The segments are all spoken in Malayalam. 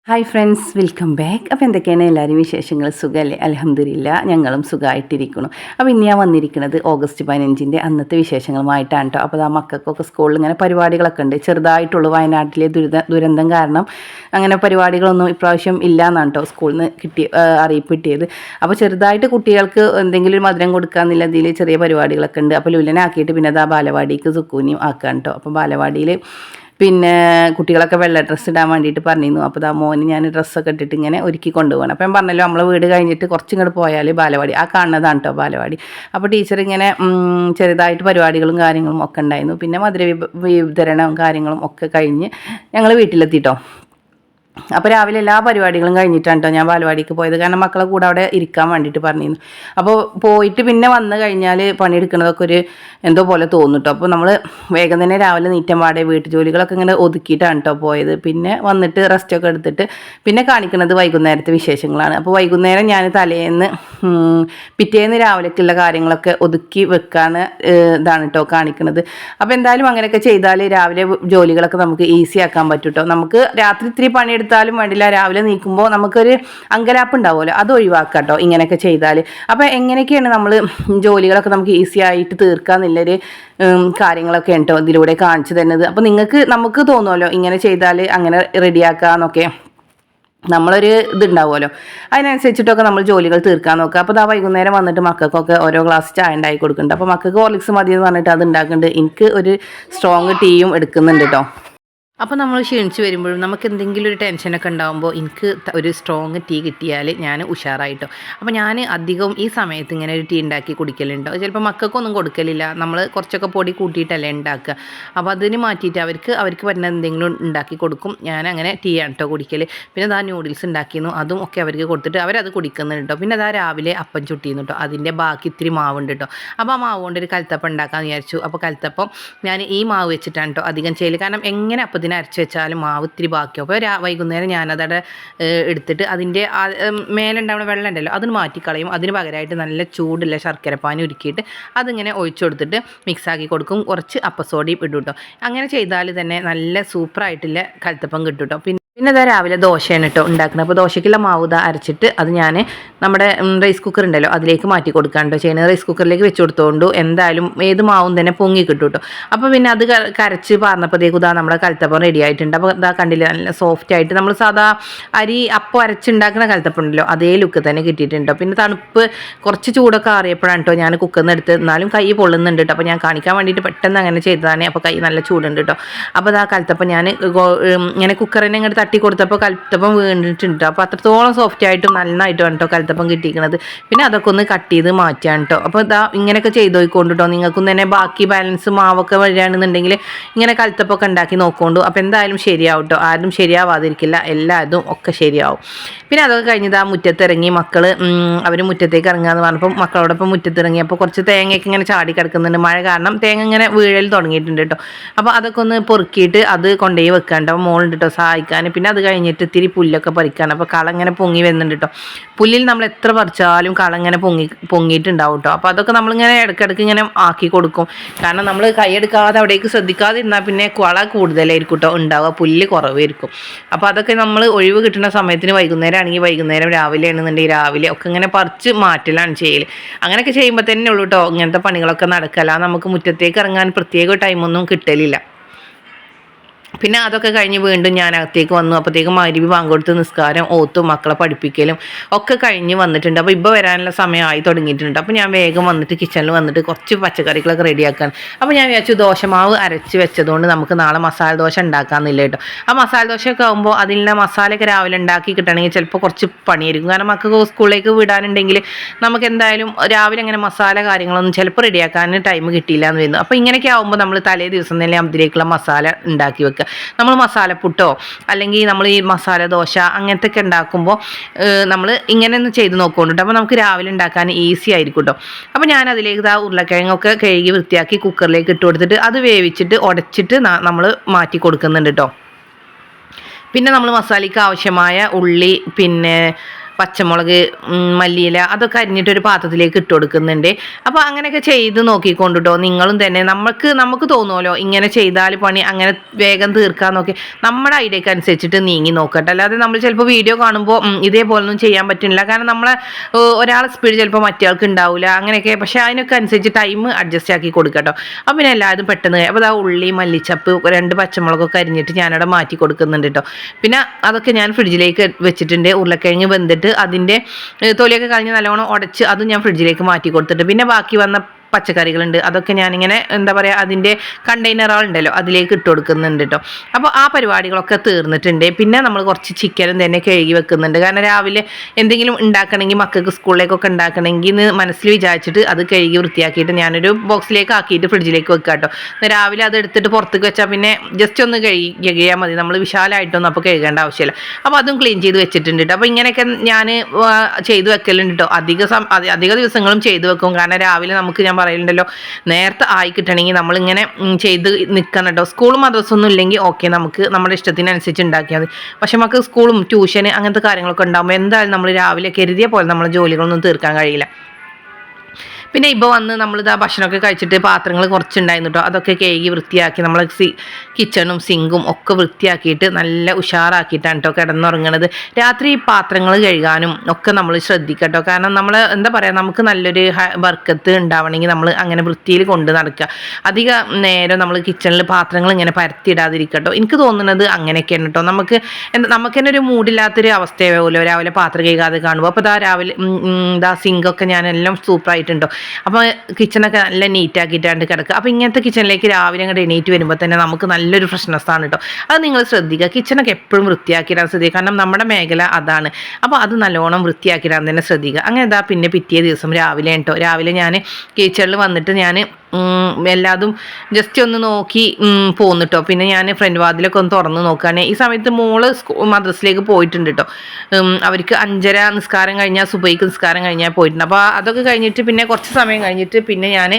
Hi friends, welcome back. അപ്പോൾ എന്തൊക്കെയാണ് എല്ലാവരും വിശേഷങ്ങൾ? സുഖമല്ലേ? അൽഹംദുലില്ലാ, ഞങ്ങളും സുഖമായിട്ടിരിക്കുന്നു. അപ്പോൾ ഇന്ന് ഞാൻ വന്നിരിക്കുന്നത് ഓഗസ്റ്റ് 15 അന്നത്തെ വിശേഷങ്ങളുമായിട്ടാണ് കേട്ടോ. അപ്പോൾ ആ മക്കൾക്കൊക്കെ സ്കൂളിൽ ഇങ്ങനെ പരിപാടികളൊക്കെ ഉണ്ട്. ചെറുതായിട്ടുള്ളൂ, വയനാട്ടിലെ ദുരന്തം കാരണം അങ്ങനെ പരിപാടികളൊന്നും ഇപ്രാവശ്യം ഇല്ല എന്നാണ് കേട്ടോ സ്കൂളിൽ നിന്ന് അറിയിപ്പ് കിട്ടിയത്. അപ്പോൾ ചെറുതായിട്ട് കുട്ടികൾക്ക് എന്തെങ്കിലും ഒരു മധുരം കൊടുക്കാമെന്നുള്ള ഇതിൽ ചെറിയ പരിപാടികളൊക്കെ ഉണ്ട്. അപ്പോൾ ലുലനെ ആക്കിയിട്ട് പിന്നെ അത് ആ ബാലവാടിക്ക് സുക്കൂനിയും ആക്കുകയാണ് കേട്ടോ. അപ്പോൾ ബാലവാടിയിൽ പിന്നെ കുട്ടികളൊക്കെ വെള്ള ഡ്രസ്സ് ഇടാൻ വേണ്ടിയിട്ട് പറഞ്ഞിരുന്നു. അപ്പോൾ ആ മോന് ഞാൻ ഡ്രസ്സൊക്കെ ഇട്ടിട്ട് ഇങ്ങനെ ഒരുക്കി കൊണ്ടുപോകണം. അപ്പോൾ ഞാൻ പറഞ്ഞല്ലോ, നമ്മളെ വീട് കഴിഞ്ഞിട്ട് കുറച്ചും ഇങ്ങോട്ട് പോയാൽ ബാലവാടി ആ കാണുന്നതാണ് കേട്ടോ ബാലവാടി. അപ്പോൾ ടീച്ചർ ഇങ്ങനെ ചെറുതായിട്ട് പരിപാടികളും കാര്യങ്ങളും ഒക്കെ ഉണ്ടായിരുന്നു. പിന്നെ മധുര വിതരണവും കാര്യങ്ങളും ഒക്കെ കഴിഞ്ഞ് ഞങ്ങൾ വീട്ടിലെത്തിട്ടോ. അപ്പോൾ രാവിലെ എല്ലാ പരിപാടികളും കഴിഞ്ഞിട്ടാണ് കേട്ടോ ഞാൻ ബാലവാടിക്ക് പോയത്. കാരണം മക്കളെ കൂടെ അവിടെ ഇരിക്കാൻ വേണ്ടിയിട്ട് പറഞ്ഞിരുന്നു. അപ്പോൾ പോയിട്ട് പിന്നെ വന്നു കഴിഞ്ഞാൽ പണിയെടുക്കുന്നതൊക്കെ ഒരു എന്തോ പോലെ തോന്നും കേട്ടോ. അപ്പോൾ നമ്മൾ വേഗം തന്നെ രാവിലെ നീറ്റമ്പാടെ വീട്ടു ജോലികളൊക്കെ ഇങ്ങനെ ഒതുക്കിയിട്ടാണ് കേട്ടോ പോയത്. പിന്നെ വന്നിട്ട് റെസ്റ്റൊക്കെ എടുത്തിട്ട് പിന്നെ കാണിക്കുന്നത് വൈകുന്നേരത്തെ വിശേഷങ്ങളാണ്. അപ്പോൾ വൈകുന്നേരം ഞാൻ തലേന്ന് പിറ്റേന്ന് രാവിലേക്കുള്ള കാര്യങ്ങളൊക്കെ ഒതുക്കി വെക്കാൻ ഇതാണ് കേട്ടോ കാണിക്കുന്നത്. അപ്പോൾ എന്തായാലും അങ്ങനെയൊക്കെ ചെയ്താൽ രാവിലെ ജോലികളൊക്കെ നമുക്ക് ഈസി ആക്കാൻ പറ്റും കേട്ടോ. നമുക്ക് രാത്രി ഇത്തിരി പണിയെടുത്താലും വേണ്ടില്ല, രാവിലെ നീക്കുമ്പോൾ നമുക്കൊരു അങ്കലാപ്പ് ഉണ്ടാവുമല്ലോ, അത് ഒഴിവാക്കാം കേട്ടോ ഇങ്ങനെയൊക്കെ ചെയ്താൽ. അപ്പോൾ എങ്ങനെയൊക്കെയാണ് നമ്മൾ ജോലികളൊക്കെ നമുക്ക് ഈസി ആയിട്ട് തീർക്കാമെന്നുള്ളൊരു കാര്യങ്ങളൊക്കെ ഉണ്ടോ ഇതിലൂടെ കാണിച്ചു തരുന്നത്. അപ്പോൾ നമുക്ക് തോന്നുമല്ലോ ഇങ്ങനെ ചെയ്താൽ അങ്ങനെ റെഡിയാക്കാമെന്നൊക്കെ, നമ്മളൊരു ഇതുണ്ടാവുമല്ലോ, അതിനനുസരിച്ചിട്ടൊക്കെ നമ്മൾ ജോലികൾ തീർക്കാൻ നോക്കുക. അപ്പോൾ വൈകുന്നേരം വന്നിട്ട് മക്കൾക്കൊക്കെ ഓരോ ഗ്ലാസ് ചായ ഉണ്ടാക്കി കൊടുക്കുന്നുണ്ട്. അപ്പോൾ മക്കൾക്ക് ഹോർലിക്സ് മതി എന്ന് പറഞ്ഞിട്ട് അത് ഉണ്ടാക്കുന്നുണ്ട്. എനിക്ക് ഒരു സ്ട്രോങ് ടീയും എടുക്കുന്നുണ്ട് കേട്ടോ. അപ്പോൾ നമ്മൾ ക്ഷീണിച്ച് വരുമ്പോഴും നമുക്ക് എന്തെങ്കിലും ഒരു ടെൻഷനൊക്കെ ഉണ്ടാകുമ്പോൾ എനിക്ക് ഒരു സ്ട്രോങ് ടീ കിട്ടിയാൽ ഞാൻ ഉഷാറായിട്ടോ. അപ്പോൾ ഞാൻ അധികം ഈ സമയത്ത് ഇങ്ങനെ ഒരു ടീ ഉണ്ടാക്കി കുടിക്കലുണ്ടോ. ചിലപ്പോൾ മക്കൾക്കൊന്നും കൊടുക്കലില്ല, നമ്മൾ കുറച്ചൊക്കെ പൊടി കൂട്ടിയിട്ടല്ലേ ഉണ്ടാക്കുക. അപ്പോൾ അതിന് മാറ്റിയിട്ട് അവർക്ക് പറ്റുന്ന എന്തെങ്കിലും ഉണ്ടാക്കി കൊടുക്കും. ഞാൻ അങ്ങനെ ടീ ആണ് കേട്ടോ കുടിക്കൽ. പിന്നെ നൂഡിൽസ് ഉണ്ടാക്കിയിരുന്നു, അതും ഒക്കെ അവർക്ക് കൊടുത്തിട്ട് അവരത് കുടിക്കുന്നുണ്ട് കേട്ടോ. പിന്നെ രാവിലെ അപ്പം ചുട്ടിയിരുന്നു കേട്ടോ, അതിൻ്റെ ബാക്കി ഇത്തിരി മാവുണ്ട് കേട്ടോ. അപ്പോൾ ആ മാവ് കൊണ്ട് ഒരു കൽത്തപ്പം ഉണ്ടാക്കാമെന്ന് വിചാരിച്ചു. അപ്പോൾ കൽത്തപ്പം ഞാൻ ഈ മാവ് വെച്ചിട്ടാണ് കേട്ടോ അധികം ചെയ്യൽ. കാരണം എങ്ങനെ അപ്പം അരച്ച് വെച്ചാലും മാവ് ഇത്തിരി ബാക്കിയോ. അപ്പോൾ വൈകുന്നേരം ഞാനതവിടെ എടുത്തിട്ട് അതിൻ്റെ മേലുണ്ടാവുന്ന വെള്ളം ഉണ്ടല്ലോ അതിന് മാറ്റിക്കളയും. അതിന് പകരമായിട്ട് നല്ല ചൂടുള്ള ശർക്കരപ്പാനി ഉരുക്കിയിട്ട് അതിങ്ങനെ ഒഴിച്ചു കൊടുത്തിട്ട് മിക്സാക്കി കൊടുക്കും. കുറച്ച് അപ്പസോഡയും ഇടും കേട്ടോ. അങ്ങനെ ചെയ്താൽ തന്നെ നല്ല സൂപ്പറായിട്ടുള്ള കൽത്തപ്പം കിട്ടും കേട്ടോ. പിന്നെ രാവിലെ ദോശയാണ് കേട്ടോ ഉണ്ടാക്കുന്നത്. അപ്പോൾ ദോശയ്ക്കുള്ള മാവ് അരച്ചിട്ട് അത് ഞാൻ നമ്മുടെ റൈസ് കുക്കർ ഉണ്ടല്ലോ അതിലേക്ക് മാറ്റി കൊടുക്കാണ്ടോ ചെയ്യുന്നത്. റൈസ് കുക്കറിലേക്ക് വെച്ച് കൊടുത്തോണ്ട് എന്തായാലും ഏത് മാവും തന്നെ പൊങ്ങി കിട്ടും കേട്ടോ. അപ്പോൾ പിന്നെ അത് കരച്ച് പറഞ്ഞപ്പോഴത്തേക്കും നമ്മുടെ കൽത്തപ്പം റെഡി ആയിട്ടുണ്ട്. അപ്പോൾ കണ്ടില്ല, നല്ല സോഫ്റ്റ് ആയിട്ട് നമ്മൾ സാധാ അരി അപ്പം അരച്ചുണ്ടാക്കുന്ന കൽത്തപ്പം ഉണ്ടല്ലോ അതേ ലുക്ക് തന്നെ കിട്ടിയിട്ടുണ്ടോ. പിന്നെ തണുപ്പ് കുറച്ച് ചൂടൊക്കെ അറിയപ്പോഴാണ് കേട്ടോ ഞാൻ കുക്കറിൽ നിന്ന് എടുത്ത്, എന്നാലും കൈ പൊള്ളുന്നുണ്ട് കേട്ടോ. അപ്പോൾ ഞാൻ കാണിക്കാൻ വേണ്ടിയിട്ട് പെട്ടെന്ന് അങ്ങനെ ചെയ്തതാണ്. അപ്പോൾ കൈ നല്ല ചൂടുണ്ട് കേട്ടോ. അപ്പോൾ കൽത്തപ്പം ഞാൻ ഇങ്ങനെ കുക്കറിനെ ഇങ്ങോട്ട് തട്ടി കൊടുത്തപ്പോൾ കൽത്തപ്പം വീണിട്ടുണ്ട്. അപ്പോൾ അത്രത്തോളം സോഫ്റ്റ് ആയിട്ടും നന്നായിട്ട് വേണം കേട്ടോ കൽത്തപ്പം കിട്ടിയിരിക്കുന്നത്. പിന്നെ അതൊക്കെ ഒന്ന് കട്ട് ചെയ്ത് മാറ്റാൻ കേട്ടോ. അപ്പോൾ ഇങ്ങനെയൊക്കെ ചെയ്ത് പോയിക്കൊണ്ട് കേട്ടോ. നിങ്ങൾക്കും തന്നെ ബാക്കി ബാലൻസ് മാവൊക്കെ വരികയാണെന്നുണ്ടെങ്കിൽ ഇങ്ങനെ കൽത്തപ്പൊക്കെ ഉണ്ടാക്കി നോക്കൊണ്ടു. അപ്പോൾ എന്തായാലും ശരിയാവും കേട്ടോ, ആരും ശരിയാവാതിരിക്കില്ല, എല്ലാതും ഒക്കെ ശരിയാവും. പിന്നെ അതൊക്കെ കഴിഞ്ഞത് മുറ്റത്തിറങ്ങി മക്കൾ അവർ മുറ്റത്തേക്ക് ഇറങ്ങുകയെന്ന് പറഞ്ഞപ്പോൾ മക്കളോടൊപ്പം മുറ്റത്തിറങ്ങിയപ്പോൾ കുറച്ച് തേങ്ങയൊക്കെ ഇങ്ങനെ ചാടി കിടക്കുന്നുണ്ട്. മഴ കാരണം തേങ്ങ ഇങ്ങനെ വീഴൽ തുടങ്ങിയിട്ടുണ്ട് കേട്ടോ. അപ്പോൾ അതൊക്കെ ഒന്ന് പൊറുക്കിയിട്ട് അത് കൊണ്ടുപോയി വെക്കാണ്ട് മോളുണ്ട് കേട്ടോ സഹായിക്കാൻ. പിന്നെ അത് കഴിഞ്ഞിട്ട് ഇത്തിരി പുല്ലൊക്കെ പറിക്കാണ്. അപ്പോൾ കളങ്ങനെ പൊങ്ങി വരുന്നുണ്ട് കേട്ടോ. പുല്ലിൽ നമ്മൾ എത്ര പറിച്ചാലും കളങ്ങനെ പൊങ്ങിയിട്ടുണ്ടാവും കേട്ടോ. അപ്പോൾ അതൊക്കെ നമ്മളിങ്ങനെ ഇടയ്ക്കിടയ്ക്ക് ഇങ്ങനെ ആക്കി കൊടുക്കും. കാരണം നമ്മൾ കൈയെടുക്കാതെ അവിടേക്ക് ശ്രദ്ധിക്കാതെ ഇരുന്നാൽ പിന്നെ കള കൂടുതലായിരിക്കും കേട്ടോ ഉണ്ടാവുക, പുല്ല് കുറവായിരിക്കും. അപ്പോൾ അതൊക്കെ നമ്മൾ ഒഴിവ് കിട്ടുന്ന സമയത്തിന് വൈകുന്നേരം ആണെങ്കിൽ വൈകുന്നേരം, രാവിലെ ആണെന്നുണ്ടെങ്കിൽ രാവിലെ ഒക്കെ ഇങ്ങനെ പറിച്ച് മാറ്റലാണ് ചെയ്യൽ. അങ്ങനെയൊക്കെ ചെയ്യുമ്പോൾ തന്നെ ഉള്ളൂ കേട്ടോ ഇങ്ങനത്തെ പണികളൊക്കെ നടക്കല. നമുക്ക് മുറ്റത്തേക്ക് ഇറങ്ങാൻ പ്രത്യേക ടൈമൊന്നും കിട്ടലില്ല. പിന്നെ അതൊക്കെ കഴിഞ്ഞ് വീണ്ടും ഞാൻ അകത്തേക്ക് വന്നു. അപ്പോഴത്തേക്കും മഗ്‌രിബ് ബാങ്ക് കൊടുത്ത് നിസ്കാരം ഓത്തും മക്കളെ പഠിപ്പിക്കലും ഒക്കെ കഴിഞ്ഞ് വന്നിട്ടുണ്ട്. അപ്പോൾ ഇപ്പോൾ വരാനുള്ള സമയമായി തുടങ്ങിയിട്ടുണ്ട്. അപ്പോൾ ഞാൻ വേഗം വന്നിട്ട് കിച്ചണിൽ വന്നിട്ട് കുറച്ച് പച്ചക്കറികളൊക്കെ റെഡിയാക്കാൻ. അപ്പോൾ ഞാൻ വിചാരിച്ചു ദോശമാവ് അരച്ച് വെച്ചതുകൊണ്ട് നമുക്ക് നാളെ മസാല ദോശ ഉണ്ടാക്കാമെന്നില്ല കേട്ടോ. ആ മസാല ദോശയൊക്കെ ആകുമ്പോൾ അതിനുള്ള മസാലയൊക്കെ രാവിലെ ഉണ്ടാക്കി കിട്ടണമെങ്കിൽ ചിലപ്പോൾ കുറച്ച് പണിയായിരിക്കും. കാരണം മക്കൾക്ക് സ്കൂളിലേക്ക് വിടാനുണ്ടെങ്കിൽ നമുക്ക് എന്തായാലും രാവിലെ അങ്ങനെ മസാല കാര്യങ്ങളൊന്നും ചിലപ്പോൾ റെഡിയാക്കാൻ ടൈം കിട്ടിയില്ല എന്ന് വരുന്നു. അപ്പോൾ ഇങ്ങനെയൊക്കെ ആകുമ്പോൾ നമ്മൾ തലേ ദിവസം തന്നെ അതിലേക്കുള്ള മസാല ഉണ്ടാക്കി വെക്കുക. നമ്മൾ മസാലപ്പുട്ടോ അല്ലെങ്കിൽ നമ്മൾ ഈ മസാല ദോശ അങ്ങനത്തെ ഒക്കെ ഉണ്ടാക്കുമ്പോൾ നമ്മൾ ഇങ്ങനെ ഒന്ന് ചെയ്ത് നോക്കുന്നുണ്ട്. അപ്പോൾ നമുക്ക് രാവിലെ ഉണ്ടാക്കാൻ ഈസി ആയിരിക്കും കേട്ടോ. അപ്പോൾ ഞാൻ അതിലേക്ക് ഉരുളക്കിഴങ്ങൊക്കെ കഴുകി വൃത്തിയാക്കി കുക്കറിലേക്ക് ഇട്ട് കൊടുത്തിട്ട് അത് വേവിച്ചിട്ട് ഉടച്ചിട്ട് നമ്മൾ മാറ്റി കൊടുക്കുന്നുണ്ട് കേട്ടോ. പിന്നെ നമ്മൾ മസാലയ്ക്ക് ആവശ്യമായ ഉള്ളി, പിന്നെ പച്ചമുളക്, മല്ലിയില അതൊക്കെ അരിഞ്ഞിട്ടൊരു പാത്രത്തിലേക്ക് ഇട്ട് കൊടുക്കുന്നുണ്ട്. അപ്പോൾ അങ്ങനെയൊക്കെ ചെയ്ത് നോക്കിക്കൊണ്ടിട്ടോ നിങ്ങളും തന്നെ. നമുക്ക് തോന്നുമല്ലോ ഇങ്ങനെ ചെയ്താൽ പണി അങ്ങനെ വേഗം തീർക്കാൻ നോക്കി നമ്മുടെ ഐഡിയക്ക് അനുസരിച്ചിട്ട് നീങ്ങി നോക്കട്ടെ. അല്ലാതെ നമ്മൾ ചിലപ്പോൾ വീഡിയോ കാണുമ്പോൾ ഇതേപോലൊന്നും ചെയ്യാൻ പറ്റില്ല. കാരണം നമ്മളെ ഒരാളെ സ്പീഡ് ചിലപ്പോൾ മറ്റേയാൾക്ക് ഉണ്ടാവില്ല അങ്ങനെയൊക്കെ. പക്ഷേ അതിനൊക്കെ അനുസരിച്ച് ടൈം അഡ്ജസ്റ്റ് ആക്കി കൊടുക്കട്ടോ. അപ്പം പിന്നെ എല്ലാവരും പെട്ടെന്ന് അപ്പോൾ ആ ഉള്ളി, മല്ലിച്ചപ്പ്, 2 പച്ചമുളകൊക്കെ അരിഞ്ഞിട്ട് ഞാനവിടെ മാറ്റി കൊടുക്കുന്നുണ്ട് കേട്ടോ. പിന്നെ അതൊക്കെ ഞാൻ ഫ്രിഡ്ജിലേക്ക് വെച്ചിട്ടുണ്ട്. ഉരുളക്കിഴങ്ങ് വെന്തിട്ട് അതിൻ്റെ തൊലിയൊക്കെ കളഞ്ഞ് നല്ലോണം ഉടച്ച് അതും ഞാൻ ഫ്രിഡ്ജിലേക്ക് മാറ്റി കൊടുത്തിട്ട് പിന്നെ ബാക്കി വന്ന പച്ചക്കറികളുണ്ട് അതൊക്കെ ഞാനിങ്ങനെ എന്താ പറയുക അതിൻ്റെ കണ്ടെയ്നറുകളുണ്ടല്ലോ അതിലേക്ക് ഇട്ട് കൊടുക്കുന്നുണ്ട് കേട്ടോ. അപ്പോൾ ആ പരിപാടികളൊക്കെ തീർന്നിട്ടുണ്ട്. പിന്നെ നമ്മൾ കുറച്ച് ചിക്കനും തന്നെ കഴുകി വെക്കുന്നുണ്ട്. കാരണം രാവിലെ എന്തെങ്കിലും ഉണ്ടാക്കണമെങ്കിൽ മക്കൾക്ക് സ്കൂളിലേക്കൊക്കെ ഉണ്ടാക്കണമെങ്കിൽ എന്ന് മനസ്സിൽ വിചാരിച്ചിട്ട് അത് കഴുകി വൃത്തിയാക്കിയിട്ട് ഞാനൊരു ബോക്സിലേക്ക് ആക്കിയിട്ട് ഫ്രിഡ്ജിലേക്ക് വെക്കാം കേട്ടോ. രാവിലെ അത് എടുത്തിട്ട് പുറത്തേക്ക് വെച്ചാൽ പിന്നെ ജസ്റ്റ് ഒന്ന് കഴുകിയാൽ മതി. നമ്മൾ വിശാലമായിട്ടൊന്നും അപ്പോൾ കഴുകേണ്ട ആവശ്യമില്ല. അപ്പോൾ അതും ക്ലീൻ ചെയ്ത് വെച്ചിട്ടുണ്ട് കേട്ടോ. അപ്പോൾ ഇങ്ങനെയൊക്കെ ഞാൻ ചെയ്ത് വെക്കലുണ്ട് കേട്ടോ. അധിക ദിവസങ്ങളും ചെയ്ത് വെക്കും. കാരണം രാവിലെ നമുക്ക് ഞാൻ പറയുന്നുണ്ടല്ലോ നേരത്തെ ആയി കിട്ടണമെങ്കിൽ നമ്മളിങ്ങനെ ചെയ്ത് നിൽക്കണം കേട്ടോ. സ്കൂളും മദ്രസൊന്നും ഇല്ലെങ്കിൽ ഓക്കെ നമുക്ക് നമ്മുടെ ഇഷ്ടത്തിനനുസരിച്ച് ഉണ്ടാക്കിയാൽ മതി. പക്ഷെ നമുക്ക് സ്കൂളും ട്യൂഷന് അങ്ങനത്തെ കാര്യങ്ങളൊക്കെ ഉണ്ടാകുമ്പോൾ എന്തായാലും നമ്മൾ രാവിലെ കരുതിയ പോലെ നമ്മളെ ജോലികളൊന്നും തീർക്കാൻ കഴിയില്ല. പിന്നെ ഇപ്പോൾ വന്ന് നമ്മളിതാ ഭക്ഷണമൊക്കെ കഴിച്ചിട്ട് പാത്രങ്ങൾ കുറച്ചുണ്ടായിരുന്നു കേട്ടോ. അതൊക്കെ കഴുകി വൃത്തിയാക്കി നമ്മൾ കിച്ചണും സിങ്കും ഒക്കെ വൃത്തിയാക്കിയിട്ട് നല്ല ഉഷാറാക്കിയിട്ടാണ് കേട്ടോ കിടന്നുറങ്ങണത്. രാത്രി പാത്രങ്ങൾ കഴുകാനും ഒക്കെ നമ്മൾ ശ്രദ്ധിക്കട്ടോ. കാരണം നമ്മൾ എന്താ പറയുക നമുക്ക് നല്ലൊരു ബർക്കത്ത് ഉണ്ടാവണമെങ്കിൽ നമ്മൾ അങ്ങനെ വൃത്തിയിൽ കൊണ്ട് നടക്കുക. അധിക നേരം നമ്മൾ കിച്ചണിൽ പാത്രങ്ങൾ ഇങ്ങനെ പരത്തിയിടാതിരിക്കട്ടോ. എനിക്ക് തോന്നുന്നത് അങ്ങനെയൊക്കെയാണ് കേട്ടോ. നമുക്ക് തന്നെ ഒരു മൂഡില്ലാത്തൊരു അവസ്ഥയാവുമല്ലോ രാവിലെ പാത്രം കഴുകാതെ കാണുമ്പോൾ. അപ്പോൾ രാവിലെ സിങ്കൊക്കെ ഞാനെല്ലാം സൂപ്പറായിട്ടുണ്ടോ. അപ്പോൾ കിച്ചണൊക്കെ നല്ല നീറ്റാക്കിയിട്ടാണ്ട് കിടക്കുക. അപ്പോൾ ഇങ്ങനത്തെ കിച്ചണിലേക്ക് രാവിലെ അങ്ങോട്ട് എണീറ്റ് വരുമ്പോൾ തന്നെ നമുക്ക് നല്ലൊരു ഫ്രഷ്നെസ്സാണ് കേട്ടോ. അത് നിങ്ങൾ ശ്രദ്ധിക്കുക. കിച്ചണൊക്കെ എപ്പോഴും വൃത്തിയാക്കിയിടാൻ ശ്രദ്ധിക്കുക. കാരണം നമ്മുടെ മേഖല അതാണ്. അപ്പോൾ അത് നല്ലോണം വൃത്തിയാക്കിയിടാൻ തന്നെ ശ്രദ്ധിക്കുക. അങ്ങനെ പിന്നെ പിറ്റേ ദിവസം രാവിലെ കേട്ടോ. രാവിലെ ഞാൻ കിച്ചണിൽ വന്നിട്ട് ഞാൻ എല്ലാതും ജസ്റ്റ് ഒന്ന് നോക്കി പോന്നിട്ടോ. പിന്നെ ഞാൻ ഫ്രണ്ട് വാതിലൊക്കെ ഒന്ന് തുറന്ന് നോക്കുകയാണ്. ഈ സമയത്ത് മോള് മദ്രസയിലേക്ക് പോയിട്ടുണ്ട് കേട്ടോ. അവർക്ക് 5:30 നിസ്കാരം കഴിഞ്ഞാൽ സുബൈക്ക് നിസ്കാരം കഴിഞ്ഞാൽ പോയിട്ടുണ്ട്. അപ്പോൾ അതൊക്കെ കഴിഞ്ഞിട്ട് പിന്നെ കുറച്ച് സമയം കഴിഞ്ഞിട്ട് പിന്നെ ഞാൻ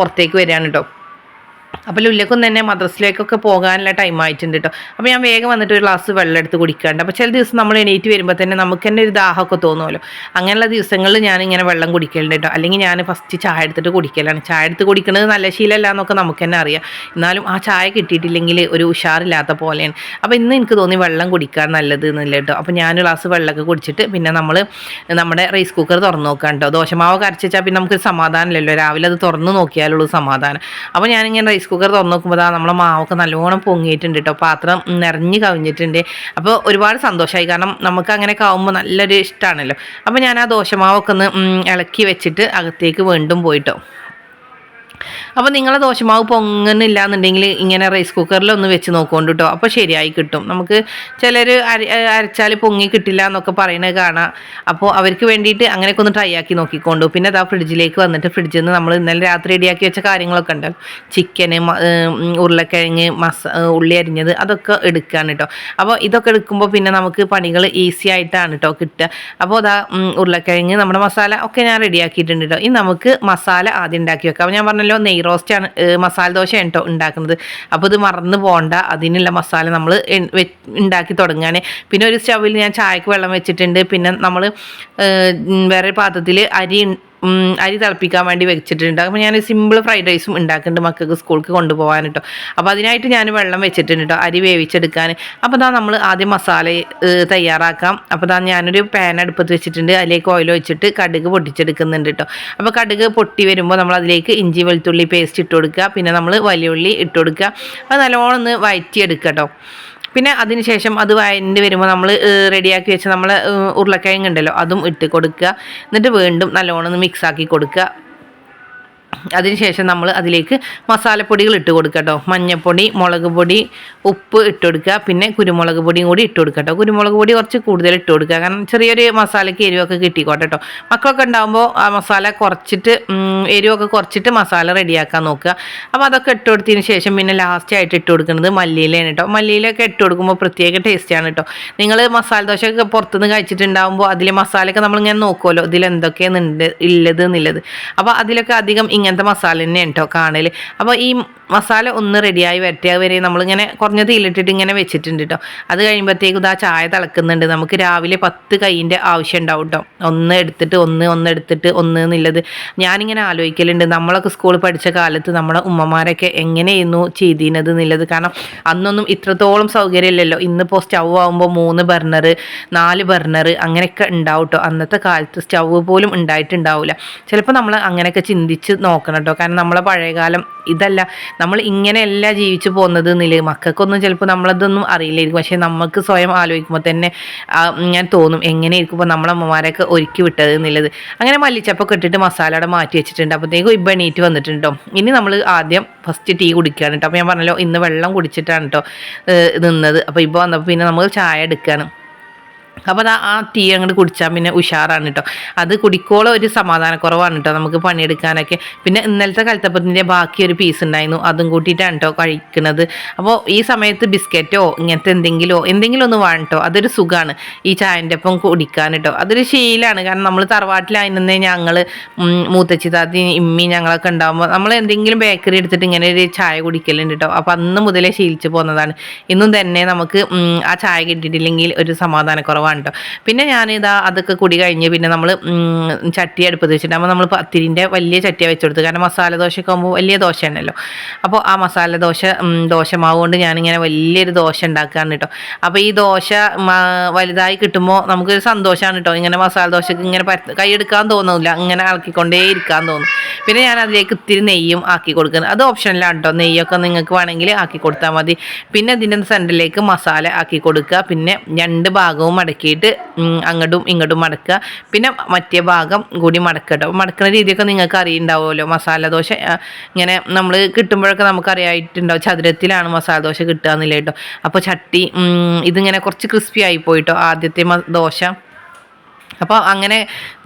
പുറത്തേക്ക് വരികയാണ് കേട്ടോ. അപ്പോൾ ലുല്ലക്കും തന്നെ മദ്രസയിലേക്കൊക്കെ പോകാനുള്ള ടൈം ആയിട്ടുണ്ട് കേട്ടോ. അപ്പോൾ ഞാൻ വേഗം വന്നിട്ട് ഒരു ഗ്ലാസ് വെള്ളം എടുത്ത് കുടിക്കാറുണ്ട്. അപ്പോൾ ചില ദിവസം നമ്മൾ എണീറ്റ് വരുമ്പോൾ തന്നെ നമുക്ക് തന്നെ ഒരു ദാഹമൊക്കെ തോന്നുമല്ലോ. അങ്ങനെയുള്ള ദിവസങ്ങളിൽ ഞാനിങ്ങനെ വെള്ളം കുടിക്കലുണ്ട് കേട്ടോ. അല്ലെങ്കിൽ ഞാൻ ഫസ്റ്റ് ചായ എടുത്തിട്ട് കുടിക്കലാണ്. ചായ എടുത്ത് കുടിക്കുന്നത് നല്ല ശീലമല്ല എന്നൊക്കെ നമുക്ക് തന്നെ അറിയാം. എന്നാലും ആ ചായ കിട്ടിയിട്ടില്ലെങ്കിൽ ഒരു ഉഷാറില്ലാത്ത പോലെയാണ്. അപ്പോൾ ഇന്ന് എനിക്ക് തോന്നി വെള്ളം കുടിക്കാൻ നല്ലത് എന്നില്ല കേട്ടോ. അപ്പോൾ ഞാൻ ഗ്ലാസ് വെള്ളമൊക്കെ കുടിച്ചിട്ട് പിന്നെ നമ്മൾ നമ്മുടെ റൈസ് കുക്കർ തുറന്ന് നോക്കാം കേട്ടോ. ദോശമാവ് കരച്ചാൽ പിന്നെ നമുക്കൊരു സമാധാനമില്ലല്ലോ. രാവിലെ അത് തുറന്ന് നോക്കിയാലുള്ളൂ സമാധാനം. അപ്പോൾ ഞാനിങ്ങനെ റൈസ് കുക്കർ തുറന്ന് നോക്കുമ്പോൾ നമ്മളെ മാവൊക്കെ നല്ലോണം പൊങ്ങിയിട്ടുണ്ട് കേട്ടോ. പാത്രം നിറഞ്ഞ് കവിഞ്ഞിട്ടുണ്ട്. അപ്പോൾ ഒരുപാട് സന്തോഷമായി. കാരണം നമുക്ക് അങ്ങനെ ആവുമ്പോൾ നല്ലൊരു ഇഷ്ടമാണല്ലോ. അപ്പോൾ ഞാൻ ആ ദോശമാവൊക്കെ ഒന്ന് ഇളക്കി വെച്ചിട്ട് അകത്തേക്ക് വീണ്ടും പോയിട്ടോ. അപ്പോൾ നിങ്ങളെ ദോശമാവ് പൊങ്ങുന്നില്ല എന്നുണ്ടെങ്കിൽ ഇങ്ങനെ റൈസ് കുക്കറിലൊന്ന് വെച്ച് നോക്കുകൊണ്ട് കേട്ടോ. അപ്പോൾ ശരിയായി കിട്ടും. നമുക്ക് ചിലർ അരച്ചാൽ പൊങ്ങി കിട്ടില്ല എന്നൊക്കെ പറയുന്നത് കാണാം. അപ്പോൾ അവർക്ക് വേണ്ടിയിട്ട് അങ്ങനെയൊക്കെ ഒന്ന് ട്രൈ ആക്കി നോക്കിക്കൊണ്ടു. പിന്നെ അതാ ഫ്രിഡ്ജിലേക്ക് വന്നിട്ട് ഫ്രിഡ്ജിൽ നിന്ന് നമ്മൾ ഇന്നലെ രാത്രി റെഡിയാക്കി വെച്ച കാര്യങ്ങളൊക്കെ ഉണ്ടല്ലോ. ചിക്കന്, ഉരുളക്കിഴങ്ങ്, ഉള്ളി അരിഞ്ഞത് അതൊക്കെ എടുക്കുകയാണ് കേട്ടോ. അപ്പോൾ ഇതൊക്കെ എടുക്കുമ്പോൾ പിന്നെ നമുക്ക് പണികൾ ഈസി ആയിട്ടാണ് കേട്ടോ കിട്ടുക. അപ്പോൾ അതാ ഉരുളക്കിഴങ്ങ് നമ്മുടെ മസാല ഒക്കെ ഞാൻ റെഡിയാക്കിയിട്ടുണ്ട് കേട്ടോ. ഇനി നമുക്ക് മസാല ആദ്യം ഉണ്ടാക്കി വെക്കാം. അപ്പോൾ ഞാൻ പറഞ്ഞല്ലോ നെയ് റോസ്റ്റാണ് മസാല ദോശയാണ് കേട്ടോ ഉണ്ടാക്കുന്നത്. അപ്പോൾ ഇത് മറന്നു പോകണ്ട. അതിനുള്ള മസാല നമ്മൾ ഉണ്ടാക്കി തുടങ്ങുകയാണ്. പിന്നെ ഒരു സ്റ്റവിൽ ഞാൻ ചായക്ക് വെള്ളം വെച്ചിട്ടുണ്ട്. പിന്നെ നമ്മൾ വേറെ പാത്രത്തിൽ അരി തിളപ്പിക്കാൻ വേണ്ടി വെച്ചിട്ടുണ്ട്. അപ്പോൾ ഞാൻ സിമ്പിൾ ഫ്രൈഡ് റൈസും ഉണ്ടാക്കുന്നുണ്ട് മക്കൾക്ക് സ്കൂൾക്ക് കൊണ്ടുപോകാൻ കേട്ടോ. അപ്പോൾ അതിനായിട്ട് ഞാൻ വെള്ളം വെച്ചിട്ടുണ്ട് കേട്ടോ അരി വേവിച്ചെടുക്കാൻ. അപ്പോൾ നമ്മൾ ആദ്യം മസാല തയ്യാറാക്കാം. അപ്പോൾ ഞാനൊരു പാൻ അടുപ്പത്ത് വെച്ചിട്ടുണ്ട്. അതിലേക്ക് ഓയിൽ വെച്ചിട്ട് കടുക് പൊട്ടിച്ചെടുക്കുന്നുണ്ട് കേട്ടോ. അപ്പോൾ കടുക് പൊട്ടി വരുമ്പോൾ നമ്മൾ അതിലേക്ക് ഇഞ്ചി വെളുത്തുള്ളി പേസ്റ്റ് ഇട്ട് കൊടുക്കുക. പിന്നെ നമ്മൾ വലിയ ഉള്ളി ഇട്ട് കൊടുക്കുക. അത് നല്ലോണം ഒന്ന് വഴറ്റിയെടുക്കുക കേട്ടോ. പിന്നെ അതിന് ശേഷം അത് വഴണ്ട് വരുമ്പോൾ നമ്മൾ റെഡിയാക്കി വെച്ച് നമ്മൾ ഉരുളക്കിഴങ്ങ് ഉണ്ടല്ലോ അതും ഇട്ട് കൊടുക്കുക. എന്നിട്ട് വീണ്ടും നല്ലോണം ഒന്ന് മിക്സാക്കി കൊടുക്കുക. അതിനുശേഷം നമ്മൾ അതിലേക്ക് മസാലപ്പൊടികൾ ഇട്ട് കൊടുക്കുക കേട്ടോ. മഞ്ഞൾപ്പൊടി, മുളക് പൊടി, ഉപ്പ് ഇട്ട് കൊടുക്കുക. പിന്നെ കുരുമുളക് പൊടിയും കൂടി ഇട്ട് കൊടുക്കുക കേട്ടോ. കുരുമുളക് പൊടി കുറച്ച് കൂടുതൽ ഇട്ട് കൊടുക്കുക. കാരണം ചെറിയൊരു മസാലയ്ക്ക് എരിവൊക്കെ കിട്ടിക്കോട്ടെ കേട്ടോ. മക്കളൊക്കെ ഉണ്ടാകുമ്പോൾ ആ മസാല കുറച്ചിട്ട് എരിവൊക്കെ കുറച്ചിട്ട് മസാല റെഡിയാക്കാൻ നോക്കുക. അപ്പോൾ അതൊക്കെ ഇട്ട് കൊടുത്തതിന് ശേഷം പിന്നെ ലാസ്റ്റായിട്ട് ഇട്ട് കൊടുക്കുന്നത് മല്ലിയിലയാണ് കേട്ടോ. മല്ലിയിലൊക്കെ ഇട്ട് കൊടുക്കുമ്പോൾ പ്രത്യേക ടേസ്റ്റാണ് കേട്ടോ. നിങ്ങൾ മസാല ദോശയൊക്കെ പുറത്തുനിന്ന് കഴിച്ചിട്ടുണ്ടാകുമ്പോൾ അതിലെ മസാലയൊക്കെ നമ്മളിങ്ങനെ നോക്കുമല്ലോ ഇതിലെന്തൊക്കെയാണ് ഉള്ളത് എന്നുള്ളത്. അപ്പോൾ അതിലൊക്കെ അധികം ഇങ്ങനത്തെ മസാല തന്നെയാണ് കേട്ടോ കാണൽ. അപ്പോൾ ഈ മസാല ഒന്ന് റെഡിയായി വരട്ടെ വരെ നമ്മളിങ്ങനെ കുറഞ്ഞ തീയിലിട്ടിട്ട് ഇങ്ങനെ വെച്ചിട്ടുണ്ട് കേട്ടോ. അത് കഴിയുമ്പോഴത്തേക്കും ഇതാ ചായ തിളക്കുന്നുണ്ട്. നമുക്ക് രാവിലെ 10 കൈയിൻ്റെ ആവശ്യം ഉണ്ടാവും കേട്ടോ. ഒന്ന് എടുത്തിട്ട് എന്നുള്ളത് ഞാനിങ്ങനെ ആലോചിക്കലുണ്ട്, നമ്മളൊക്കെ സ്കൂളിൽ പഠിച്ച കാലത്ത് നമ്മുടെ ഉമ്മമാരൊക്കെ എങ്ങനെയായിരുന്നു ചെയ്തിരുന്നത് എന്നുള്ളത്. കാരണം അന്നൊന്നും ഇത്രത്തോളം സൗകര്യമില്ലല്ലോ. ഇന്നിപ്പോൾ സ്റ്റൗ ആകുമ്പോൾ 3 ബർണർ 4 ബർണർ അങ്ങനെയൊക്കെ ഉണ്ടാവും കേട്ടോ. അന്നത്തെ കാലത്ത് സ്റ്റൗ പോലും ഉണ്ടായിട്ടുണ്ടാവില്ല. ചിലപ്പോൾ നമ്മൾ അങ്ങനെയൊക്കെ ചിന്തിച്ച് നോക്കണം കേട്ടോ. കാരണം നമ്മളെ പഴയകാലം ഇതല്ല, നമ്മൾ ഇങ്ങനെയല്ല ജീവിച്ചു പോകുന്നത് എന്നില്ല. മക്കൾക്കൊന്നും ചിലപ്പോൾ നമ്മളതൊന്നും അറിയില്ലായിരിക്കും. പക്ഷേ നമുക്ക് സ്വയം ആലോചിക്കുമ്പോൾ തന്നെ ഞാൻ തോന്നും എങ്ങനെയായിരിക്കും നമ്മളെ അമ്മമാരൊക്കെ ഒരുക്കി വിട്ടത് എന്നുള്ളത്. അങ്ങനെ മല്ലിച്ചപ്പൊക്കെ ഇട്ടിട്ട് മസാലയുടെ മാറ്റി വെച്ചിട്ടുണ്ട്. അപ്പോഴത്തേക്കും ഇപ്പം എണീറ്റ് വന്നിട്ടുണ്ടോ. ഇനി നമ്മൾ ആദ്യം ഫസ്റ്റ് ടീ കുടിക്കുകയാണ് കേട്ടോ. അപ്പോൾ ഞാൻ പറഞ്ഞല്ലോ ഇന്ന് വെള്ളം കുടിച്ചിട്ടാണ് കേട്ടോ നിന്നത്. അപ്പോൾ ഇപ്പോൾ വന്നപ്പോൾ പിന്നെ നമ്മൾ ചായ എടുക്കുകയാണ്. അപ്പോൾ ആ ടീ അങ്ങോട്ട് കുടിച്ചാൽ പിന്നെ ഉഷാറാണ് കേട്ടോ. അത് കുടിക്കോളം ഒരു സമാധാനക്കുറവാണ് കേട്ടോ നമുക്ക് പണിയെടുക്കാനൊക്കെ. പിന്നെ ഇന്നലത്തെ കൽത്തപ്പത്തിൻ്റെ ബാക്കി ഒരു പീസ് ഉണ്ടായിരുന്നു, അതും കൂട്ടിയിട്ടാണ് കേട്ടോ കഴിക്കുന്നത്. അപ്പോൾ ഈ സമയത്ത് ബിസ്ക്കറ്റോ ഇങ്ങനത്തെ എന്തെങ്കിലും ഒന്ന് വേണം കേട്ടോ. അതൊരു സുഖമാണ് ഈ ചായൻ്റെ ഒപ്പം കുടിക്കാൻ കേട്ടോ. അതൊരു ശീലമാണ്. കാരണം നമ്മൾ തറവാട്ടിലായിരുന്നേ ഞങ്ങൾ മൂത്തച്ചി താത്തി ഇമ്മി ഞങ്ങളൊക്കെ ഉണ്ടാകുമ്പോൾ നമ്മൾ എന്തെങ്കിലും ബേക്കറി എടുത്തിട്ട് ഇങ്ങനെ ഒരു ചായ കുടിക്കലുണ്ട് കേട്ടോ. അപ്പോൾ അന്ന് മുതലേ ശീലിച്ച് പോകുന്നതാണ്. ഇന്നും തന്നെ നമുക്ക് ആ ചായ കിട്ടിയിട്ടില്ലെങ്കിൽ ഒരു സമാധാനക്കുറവാണ് കേട്ടോ. പിന്നെ ഞാനിതാ അതൊക്കെ കുടി കഴിഞ്ഞ് പിന്നെ നമ്മൾ ചട്ടി അടുപ്പത്ത് വെച്ചിട്ടാകുമ്പോൾ നമ്മൾ പത്തിരിൻ്റെ വലിയ ചട്ടിയാണ് വെച്ച് കൊടുത്തത്. കാരണം മസാല ദോശയൊക്കെ ആകുമ്പോൾ വലിയ ദോശ ഉണ്ടല്ലോ. അപ്പോൾ ആ മസാല ദോശമാവ് കൊണ്ട് ഞാനിങ്ങനെ വലിയൊരു ദോശ ഉണ്ടാക്കുകയാണ് കേട്ടോ. അപ്പോൾ ഈ ദോശ വലുതായി കിട്ടുമ്പോൾ നമുക്കൊരു സന്തോഷമാണ് കേട്ടോ. ഇങ്ങനെ മസാല ദോശക്ക് ഇങ്ങനെ കൈയെടുക്കാൻ തോന്നില്ല, ഇങ്ങനെ ഇളക്കിക്കൊണ്ടേ ഇരിക്കാൻ തോന്നും. പിന്നെ ഞാൻ അതിലേക്ക് ഇത്തിരി നെയ്യും ആക്കി കൊടുക്കുന്നത്. അത് ഓപ്ഷനിലാണ് കേട്ടോ. നെയ്യൊക്കെ നിങ്ങൾക്ക് വേണമെങ്കിൽ ആക്കി കൊടുത്താൽ മതി. പിന്നെ ഇതിൻ്റെ സെൻറ്ററിലേക്ക് മസാല ആക്കി കൊടുക്കുക. പിന്നെ 2 ഭാഗവും മടക്കിയിട്ട് അങ്ങോട്ടും ഇങ്ങോട്ടും മടക്കുക. പിന്നെ മറ്റേ ഭാഗം കൂടി മടക്കുക കേട്ടോ. മടക്കുന്ന രീതിയൊക്കെ നിങ്ങൾക്ക് അറിയുണ്ടാവുമല്ലോ. മസാല ദോശ ഇങ്ങനെ നമ്മൾ കിട്ടുമ്പോഴൊക്കെ നമുക്കറിയായിട്ടുണ്ടാവും ചതുരത്തിലാണ് മസാല ദോശ കിട്ടുക എന്നില്ല കേട്ടോ. അപ്പോൾ ചട്ടി ഇതിങ്ങനെ കുറച്ച് ക്രിസ്പി ആയി പോയിട്ടോ ആദ്യത്തെ ദോശ. അപ്പോൾ അങ്ങനെ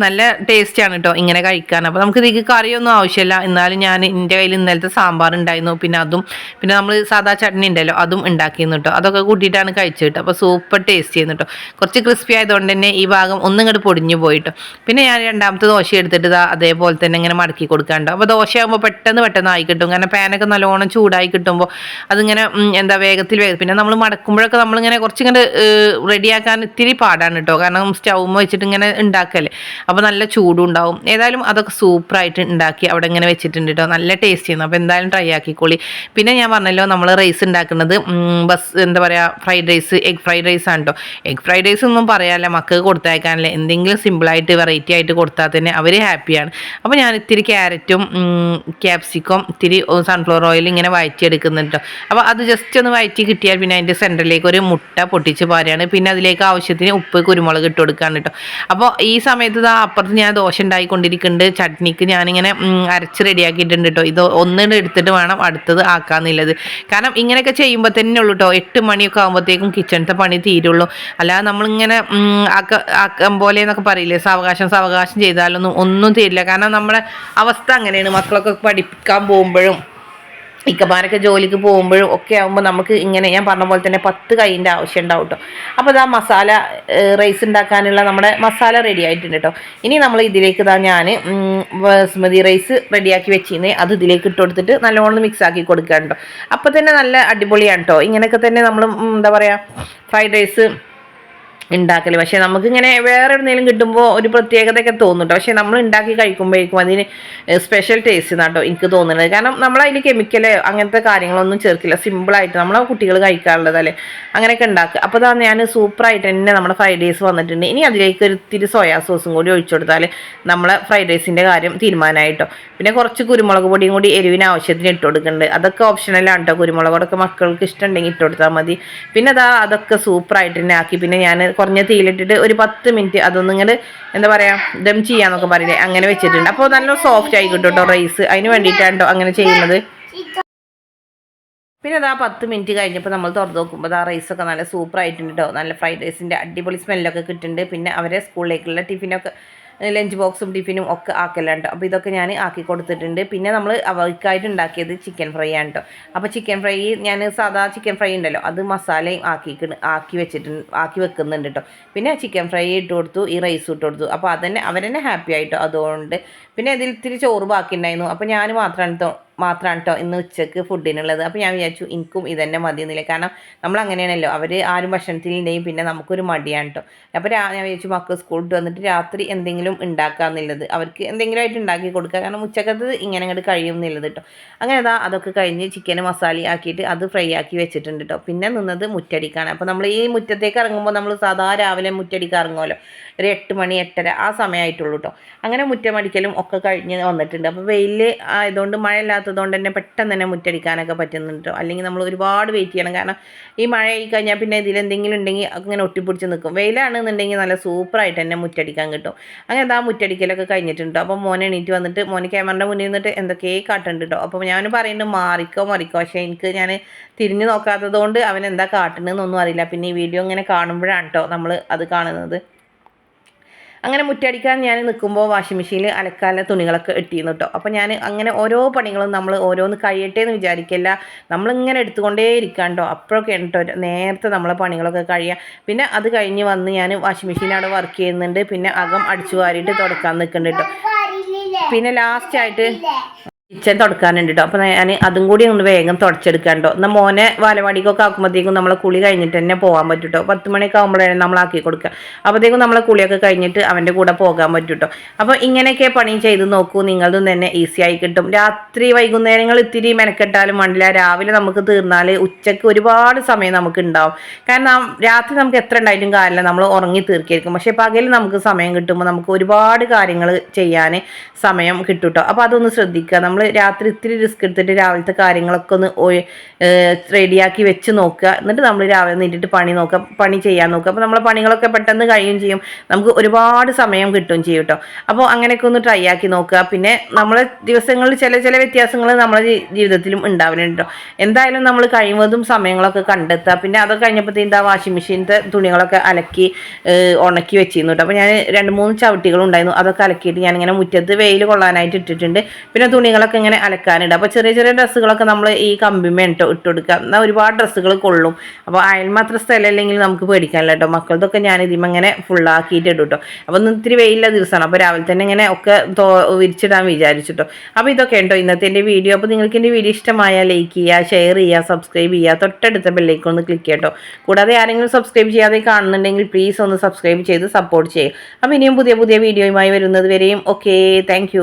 നല്ല ടേസ്റ്റാണ് കേട്ടോ ഇങ്ങനെ കഴിക്കാൻ. അപ്പോൾ നമുക്ക് ഇതിലേക്ക് കറിയൊന്നും ആവശ്യമില്ല. എന്നാലും ഞാൻ എൻ്റെ കയ്യിൽ ഇന്നലത്തെ സാമ്പാർ ഉണ്ടായിരുന്നു. പിന്നെ നമ്മൾ സാധാ ചട്നി ഉണ്ടല്ലോ അതും ഉണ്ടാക്കിയിരുന്നു കേട്ടോ. അതൊക്കെ കൂട്ടിയിട്ടാണ് കഴിച്ചത് കേട്ടോ. അപ്പോൾ സൂപ്പർ ടേസ്റ്റ് ചെയ്യുന്നു കേട്ടോ. കുറച്ച് ക്രിസ്പി ആയതുകൊണ്ട് തന്നെ ഈ ഭാഗം ഒന്നും ഇങ്ങോട്ട് പൊടിഞ്ഞു പോയിട്ടോ. പിന്നെ ഞാൻ രണ്ടാമത്തെ ദോശ എടുത്തിട്ട് അതേപോലെ തന്നെ ഇങ്ങനെ മടക്കി കൊടുക്കാണ്ടോ. അപ്പോൾ ദോശയാകുമ്പോൾ പെട്ടെന്ന് ആയി കിട്ടും. കാരണം പാനൊക്കെ നല്ലോണം ചൂടായി കിട്ടുമ്പോൾ അതിങ്ങനെ വേഗത്തിൽ പിന്നെ നമ്മൾ മടക്കുമ്പോഴൊക്കെ നമ്മളിങ്ങനെ കുറച്ചിങ്ങനെ റെഡിയാക്കാൻ ഇത്തിരി പാടാണ് കേട്ടോ. കാരണം സ്റ്റൗമ്മ വെച്ചിട്ട് ഇങ്ങനെ ഉണ്ടാക്കല്ലേ. അപ്പോൾ നല്ല ചൂടും ഉണ്ടാവും. ഏതായാലും അതൊക്കെ സൂപ്പറായിട്ട് ഉണ്ടാക്കി അവിടെ ഇങ്ങനെ വെച്ചിട്ടുണ്ട് കേട്ടോ. നല്ല ടേസ്റ്റ് ചെയ്യുന്നു. അപ്പോൾ എന്തായാലും ട്രൈ ആക്കിക്കോളി. പിന്നെ ഞാൻ പറഞ്ഞല്ലോ നമ്മൾ റൈസ് ഉണ്ടാക്കുന്നത് fried rice egg fried rice ആണ് കേട്ടോ. എഗ് ഫ്രൈഡ് റൈസ് ഒന്നും പറയാല്ല, മക്കൾക്ക് കൊടുത്തയക്കാനല്ലേ. എന്തെങ്കിലും സിമ്പിളായിട്ട് വെറൈറ്റി ആയിട്ട് കൊടുത്താൽ തന്നെ അവർ ഹാപ്പിയാണ്. അപ്പോൾ ഞാൻ ഇത്തിരി ക്യാരറ്റും ക്യാപ്സിക്കം ഇത്തിരി സൺഫ്ലവർ ഓയിൽ ഇങ്ങനെ വഴറ്റിയെടുക്കുന്നുണ്ട് കേട്ടോ. അപ്പോൾ അത് ജസ്റ്റ് ഒന്ന് വഴറ്റി കിട്ടിയാൽ പിന്നെ അതിൻ്റെ സെൻറ്ററിലേക്ക് ഒരു മുട്ട പൊട്ടിച്ച് പാരുകയാണ്. പിന്നെ അതിലേക്ക് ആവശ്യത്തിന് ഉപ്പ് കുരുമുളക് ഇട്ട് കൊടുക്കുകയാണ് കേട്ടോ. അപ്പോൾ ഈ സമയത്ത് അപ്പുറത്ത് ഞാൻ ദോശ ഉണ്ടായിക്കൊണ്ടിരിക്കുന്നുണ്ട്. ചട്നിക്ക് ഞാനിങ്ങനെ അരച്ച് റെഡിയാക്കിയിട്ടുണ്ട് കേട്ടോ. ഇത് ഒന്നിട്ട് എടുത്തിട്ട് വേണം അടുത്തത് ആക്കാന്നുള്ളത്. കാരണം ഇങ്ങനെയൊക്കെ ചെയ്യുമ്പോൾ തന്നെ ഉള്ളൂ കേട്ടോ 8 മണിയൊക്കെ ആകുമ്പോഴത്തേക്കും കിച്ചണത്തെ പണി തീരുള്ളൂ. അല്ലാതെ നമ്മളിങ്ങനെ ആക്കാൻ പോലെ എന്നൊക്കെ പറയില്ലേ, സാവകാശം ചെയ്താലൊന്നും ഒന്നും തീരില്ല. കാരണം നമ്മുടെ അവസ്ഥ അങ്ങനെയാണ്. മക്കളൊക്കെ പഠിക്കാൻ പോകുമ്പോഴും ഇക്കമാരൊക്കെ ജോലിക്ക് പോകുമ്പോഴും ഒക്കെ ആകുമ്പോൾ നമുക്ക് ഇങ്ങനെ ഞാൻ പറഞ്ഞ പോലെ തന്നെ 10 കൈയിൻ്റെ ആവശ്യം ഉണ്ടാവും കേട്ടോ. അപ്പോൾ ഇതാ മസാല റൈസ് ഉണ്ടാക്കാനുള്ള നമ്മുടെ മസാല റെഡി ആയിട്ടുണ്ട് കേട്ടോ. ഇനി നമ്മൾ ഇതിലേക്ക് ഞാൻ ബസ്മതി റൈസ് റെഡിയാക്കി വെച്ചിരുന്നേ അത് ഇതിലേക്ക് ഇട്ട് കൊടുത്തിട്ട് നല്ലോണം മിക്സ് ആക്കി കൊടുക്കുക കേട്ടോ. അപ്പോൾ തന്നെ നല്ല അടിപൊളിയാണ് കേട്ടോ. ഇങ്ങനെയൊക്കെ തന്നെ നമ്മൾ ഫ്രൈഡ് റൈസ് ഉണ്ടാക്കല്. പക്ഷേ നമുക്കിങ്ങനെ വേറെ എവിടെയെങ്കിലും കിട്ടുമ്പോൾ ഒരു പ്രത്യേകതയൊക്കെ തോന്നും കേട്ടോ. പക്ഷേ നമ്മൾ ഉണ്ടാക്കി കഴിക്കുമ്പോഴേക്കും അതിന് സ്പെഷ്യൽ ടേസ്റ്റ് എന്നാട്ടോ എനിക്ക് തോന്നുന്നത്. കാരണം നമ്മളതിൽ കെമിക്കല് അങ്ങനത്തെ കാര്യങ്ങളൊന്നും ചേർക്കില്ല. സിമ്പിളായിട്ട് നമ്മളെ കുട്ടികൾ കഴിക്കാറുള്ളതല്ലേ അങ്ങനെയൊക്കെ ഉണ്ടാക്കുക. അപ്പോൾ അതാണ് ഞാൻ സൂപ്പറായിട്ട് തന്നെ നമ്മുടെ ഫ്രൈഡ് റൈസ് വന്നിട്ടുണ്ട്. ഇനി അതിലേക്ക് ഒരു ഇത്തിരി സോയാ സോസും കൂടി ഒഴിച്ചു കൊടുത്താൽ നമ്മളെ ഫ്രൈഡ് റൈസിൻ്റെ കാര്യം തീരുമാനമായിട്ടോ. പിന്നെ കുറച്ച് കുരുമുളക് പൊടിയും കൂടി എരിവിന് ആവശ്യത്തിന് ഇട്ട് കൊടുക്കുന്നുണ്ട്. അതൊക്കെ ഓപ്ഷണലാണ് കേട്ടോ. കുരുമുളകൊക്കെ മക്കൾക്ക് ഇഷ്ടമുണ്ടെങ്കിൽ ഇട്ട് കൊടുത്താൽ മതി. പിന്നെ അതൊക്കെ സൂപ്പറായിട്ട് തന്നെ ആക്കി. പിന്നെ ഞാൻ കുറഞ്ഞ തീയിലിട്ടിട്ട് ഒരു 10 മിനിറ്റ് അതൊന്നിങ്ങനെ ദം ചെയ്യാന്നൊക്കെ പറയില്ലേ അങ്ങനെ വെച്ചിട്ടുണ്ട്. അപ്പോൾ നല്ല സോഫ്റ്റ് ആയി കിട്ടും കേട്ടോ റൈസ്. അതിന് വേണ്ടിയിട്ടാണ് കേട്ടോ അങ്ങനെ ചെയ്യുന്നത്. പിന്നെ 10 മിനിറ്റ് കഴിഞ്ഞപ്പോൾ നമ്മൾ തുറന്ന് നോക്കുമ്പോൾ റൈസൊക്കെ നല്ല സൂപ്പറായിട്ടുണ്ട് കേട്ടോ. നല്ല ഫ്രൈഡ് റൈസിൻ്റെ അടിപൊളി സ്മെല്ലൊക്കെ കിട്ടുന്നുണ്ട്. പിന്നെ അവരെ സ്കൂളിലേക്കുള്ള ടിഫിനൊക്കെ ലഞ്ച് ബോക്സും ടിഫിനും ഒക്കെ ആക്കലുണ്ട്. അപ്പോൾ ഇതൊക്കെ ഞാൻ ആക്കി കൊടുത്തിട്ടുണ്ട്. പിന്നെ നമ്മൾ അവർക്കായിട്ട് ഉണ്ടാക്കിയത് ചിക്കൻ ഫ്രൈ ആണ് കേട്ടോ. അപ്പോൾ ചിക്കൻ ഫ്രൈ ഞാൻ സാധാ ചിക്കൻ ഫ്രൈ ഉണ്ടല്ലോ അത് മസാലയും ആക്കി വെക്കുന്നുണ്ട് കേട്ടോ. പിന്നെ ചിക്കൻ ഫ്രൈ ഇട്ട് കൊടുത്തു, ഈ റൈസ് ഇട്ട് കൊടുത്തു. അപ്പോൾ അവരെന്നെ ഹാപ്പി ആയിട്ടോ. അതുകൊണ്ട് പിന്നെ ഇതിൽ ഇത്തിരി ചോറ് ബാക്കി ഉണ്ടായിരുന്നു. അപ്പോൾ ഞാൻ മാത്രമാണ് മാത്രമാണ് കേട്ടോ ഇന്ന് ഉച്ചക്ക് ഫുഡിനുള്ളത്. അപ്പോൾ ഞാൻ വിചാരിച്ചു എനിക്കും ഇതന്നെ മതി എന്നില്ല, കാരണം നമ്മൾ അങ്ങനെയാണല്ലോ, അവർ ആരും ഭക്ഷണത്തിലുണ്ടെങ്കിൽ പിന്നെ നമുക്കൊരു മടിയാണ് കേട്ടോ. അപ്പോൾ ഞാൻ വിചാരിച്ചു മക്കൾ സ്കൂളിൽ വന്നിട്ട് രാത്രി എന്തെങ്കിലും ഉണ്ടാക്കാമെന്നുള്ളത്, അവർക്ക് എന്തെങ്കിലും ആയിട്ട് ഉണ്ടാക്കി കൊടുക്കുക, കാരണം ഉച്ചക്കത്ത് ഇങ്ങനെ അങ്ങോട്ട് കഴിയും എന്നുള്ളത് കേട്ടോ. അങ്ങനെ അതൊക്കെ കഴിഞ്ഞ് ചിക്കൻ മസാല ആക്കിയിട്ട് അത് ഫ്രൈ ആക്കി വെച്ചിട്ടുണ്ട് കേട്ടോ. പിന്നെ നിന്നത് മുറ്റടിക്കാണ്. അപ്പോൾ നമ്മൾ ഈ മുറ്റത്തേക്ക് ഇറങ്ങുമ്പോൾ നമ്മൾ സാധാ രാവിലെ മുറ്റടിക്കാൻ ഇറങ്ങുമല്ലോ, ഒരു 8 മണി 8:30 ആ സമയമായിട്ടുള്ളൂ കേട്ടോ. അങ്ങനെ മുറ്റമടിക്കലും ഒക്കെ കഴിഞ്ഞ് വന്നിട്ടുണ്ട്. അപ്പോൾ വെയിൽ ആയതുകൊണ്ട്, മഴ ഇല്ലാത്തതുകൊണ്ട് തന്നെ പെട്ടെന്ന് തന്നെ മുറ്റടിക്കാനൊക്കെ പറ്റുന്നുണ്ട് കേട്ടോ. അല്ലെങ്കിൽ നമ്മൾ ഒരുപാട് വെയിറ്റ് ചെയ്യണം, കാരണം ഈ മഴ ആയി കഴിഞ്ഞാൽ പിന്നെ ഇതിലെന്തെങ്കിലും ഉണ്ടെങ്കിൽ അങ്ങനെ ഒട്ടിപ്പിടിച്ച് നിൽക്കും. വെയിലാണെന്നുണ്ടെങ്കിൽ നല്ല സൂപ്പറായിട്ട് തന്നെ മുറ്റടിക്കാൻ കിട്ടും. അങ്ങനെ മുറ്റടിക്കലൊക്കെ കഴിഞ്ഞിട്ടുണ്ട്. അപ്പോൾ മോനെ എണീറ്റ് വന്നിട്ട് മോന് ക്യാമറയുടെ മുന്നിൽ നിന്നിട്ട് എന്തൊക്കെ കാട്ടുന്നുണ്ട് കേട്ടോ. അപ്പോൾ ഞാൻ പറയുന്നുണ്ട് മാറിക്കോ. പക്ഷേ ഞാൻ തിരിഞ്ഞു നോക്കാത്തത് കൊണ്ട് അവൻ എന്താ കാട്ടുന്നതെന്നൊന്നും അറിയില്ല. പിന്നെ ഈ വീഡിയോ ഇങ്ങനെ കാണുമ്പോഴാണ് കേട്ടോ നമ്മൾ അത് കാണുന്നത്. അങ്ങനെ മുറ്റടിക്കാൻ ഞാൻ നിൽക്കുമ്പോൾ വാഷിംഗ് മെഷീനിൽ അലക്കാനുള്ള തുണികളൊക്കെ ഇട്ടിരുന്നു കേട്ടോ. അപ്പോൾ ഞാൻ അങ്ങനെ ഓരോ പണികളും നമ്മൾ ഓരോന്ന് കഴിയട്ടെ എന്ന് വിചാരിക്കില്ല, നമ്മളിങ്ങനെ എടുത്തുകൊണ്ടേ ഇരിക്കാൻ കേട്ടോ. അപ്പോഴൊക്കെ കേട്ടോ നേരത്തെ നമ്മളെ പണികളൊക്കെ കഴിയുക. പിന്നെ അത് കഴിഞ്ഞ് വന്ന് ഞാൻ വാഷിംഗ് മെഷീൻ അവിടെ വർക്ക് ചെയ്യുന്നുണ്ട്. പിന്നെ അകം അടിച്ചു വാരിയിട്ട് തുടക്കാൻ നിൽക്കുന്നുണ്ട് കേട്ടോ. പിന്നെ ലാസ്റ്റായിട്ട് കിച്ചൻ തുടക്കാനുണ്ട് കേട്ടോ. അപ്പോൾ ഞാൻ അതും കൂടി ഒന്ന് വേഗം തുടച്ചെടുക്കാൻ കേട്ടോ. എന്നാൽ മോനെ ബാലവാടിക്കൊക്കെ ആക്കുമ്പോഴത്തേക്കും നമ്മളെ കുളി കഴിഞ്ഞിട്ട് തന്നെ പോകാൻ പറ്റും കേട്ടോ. 10 മണിയൊക്കെ ആകുമ്പോഴാണ് നമ്മളാക്കി കൊടുക്കുക. അപ്പോഴത്തേക്കും നമ്മളെ കുളിയൊക്കെ കഴിഞ്ഞിട്ട് അവൻ്റെ കൂടെ പോകാൻ പറ്റും കേട്ടോ. അപ്പോൾ ഇങ്ങനെയൊക്കെ പണി ചെയ്ത് നോക്കൂ, നിങ്ങളതും തന്നെ ഈസി ആയി കിട്ടും. രാത്രി വൈകുന്നേരങ്ങൾ ഇത്തിരി മെനക്കെട്ടാലും വേണ്ടില്ല, രാവിലെ നമുക്ക് തീർന്നാൽ ഉച്ചയ്ക്ക് ഒരുപാട് സമയം നമുക്ക് ഉണ്ടാവും. കാരണം രാത്രി നമുക്ക് എത്ര ഉണ്ടായിട്ടും കാര്യമില്ല, നമ്മൾ ഉറങ്ങി തീർക്കായിരിക്കും. പക്ഷേ പകൽ നമുക്ക് സമയം കിട്ടുമ്പോൾ നമുക്ക് ഒരുപാട് കാര്യങ്ങൾ ചെയ്യാൻ സമയം കിട്ടും കേട്ടോ. അപ്പോൾ അതൊന്ന് ശ്രദ്ധിക്കുക. നമ്മൾ രാത്രി ഇത്തിരി റിസ്ക് എടുത്തിട്ട് രാവിലത്തെ കാര്യങ്ങളൊക്കെ ഒന്ന് റെഡിയാക്കി വെച്ച് നോക്കുക. എന്നിട്ട് നമ്മൾ രാവിലെ നീട്ടിട്ട് പണി ചെയ്യാൻ നോക്കുക. അപ്പോൾ നമ്മളെ പണികളൊക്കെ പെട്ടെന്ന് കഴിയുകയും ചെയ്യും, നമുക്ക് ഒരുപാട് സമയം കിട്ടുകയും ചെയ്യും കേട്ടോ. അപ്പോൾ അങ്ങനെയൊക്കെ ഒന്ന് ട്രൈ ആക്കി നോക്കുക. പിന്നെ നമ്മളെ ദിവസങ്ങളിൽ ചില വ്യത്യാസങ്ങൾ നമ്മുടെ ജീവിതത്തിലും ഉണ്ടാവുന്നുണ്ട് കേട്ടോ. എന്തായാലും നമ്മൾ കഴിയുന്നതും സമയങ്ങളൊക്കെ കണ്ടെത്തുക. പിന്നെ അതൊക്കെ കഴിഞ്ഞപ്പോഴത്തേക്കും വാഷിംഗ് മെഷീനത്തെ തുണികളൊക്കെ അലക്കി ഉണക്കി വെച്ചിരുന്നു കേട്ടോ. അപ്പോൾ ഞാൻ 2-3 ചവിട്ടികളുണ്ടായിരുന്നു, അതൊക്കെ അലക്കിയിട്ട് ഞാനിങ്ങനെ മുറ്റത്ത് വെയിൽ കൊള്ളാനായിട്ട് ഇട്ടിട്ടുണ്ട്. പിന്നെ തുണികളൊക്കെ ഇങ്ങനെ അലക്കാനുണ്ട്. അപ്പോൾ ചെറിയ ഡ്രസ്സുകളൊക്കെ നമ്മൾ ഈ കമ്പിമേട്ടോ ഇട്ട് കൊടുക്കുക, എന്നാൽ ഒരുപാട് ഡ്രസ്സുകൾ കൊള്ളും. അപ്പോൾ അയൽമാത്ര സ്ഥലം അല്ലെങ്കിൽ നമുക്ക് പേടിക്കാനില്ല കേട്ടോ. മക്കളതൊക്കെ ഞാൻ ഇതിങ്ങനെ ഫുള്ളാക്കിയിട്ട് ഇടും കേട്ടോ. അപ്പോൾ ഒന്ന് ഇത്തിരി വെയിലുള്ള ദിവസമാണ്, അപ്പോൾ രാവിലെ തന്നെ ഇങ്ങനെ ഒക്കെ വിരിച്ചിടാൻ വിചാരിച്ചിട്ടോ. അപ്പോൾ ഇതൊക്കെ ഉണ്ടോ ഇന്നത്തെ എൻ്റെ വീഡിയോ. അപ്പോൾ നിങ്ങൾക്ക് എൻ്റെ വീഡിയോ ഇഷ്ടമായാൽ ലൈക്ക് ചെയ്യുക, ഷെയർ ചെയ്യുക, സബ്സ്ക്രൈബ് ചെയ്യുക, തൊട്ടടുത്ത ബെല്ലൈക്കൺ ഒന്ന് ക്ലിക്ക് ചെയ്യട്ടോ. കൂടാതെ ആരെങ്കിലും സബ്സ്ക്രൈബ് ചെയ്യാതെ കാണുന്നുണ്ടെങ്കിൽ പ്ലീസ് ഒന്ന് സബ്സ്ക്രൈബ് ചെയ്ത് സപ്പോർട്ട് ചെയ്യുക. അപ്പോൾ ഇനിയും പുതിയ വീഡിയോയുമായി വരുന്നത് വരെയും ഓക്കെ, താങ്ക്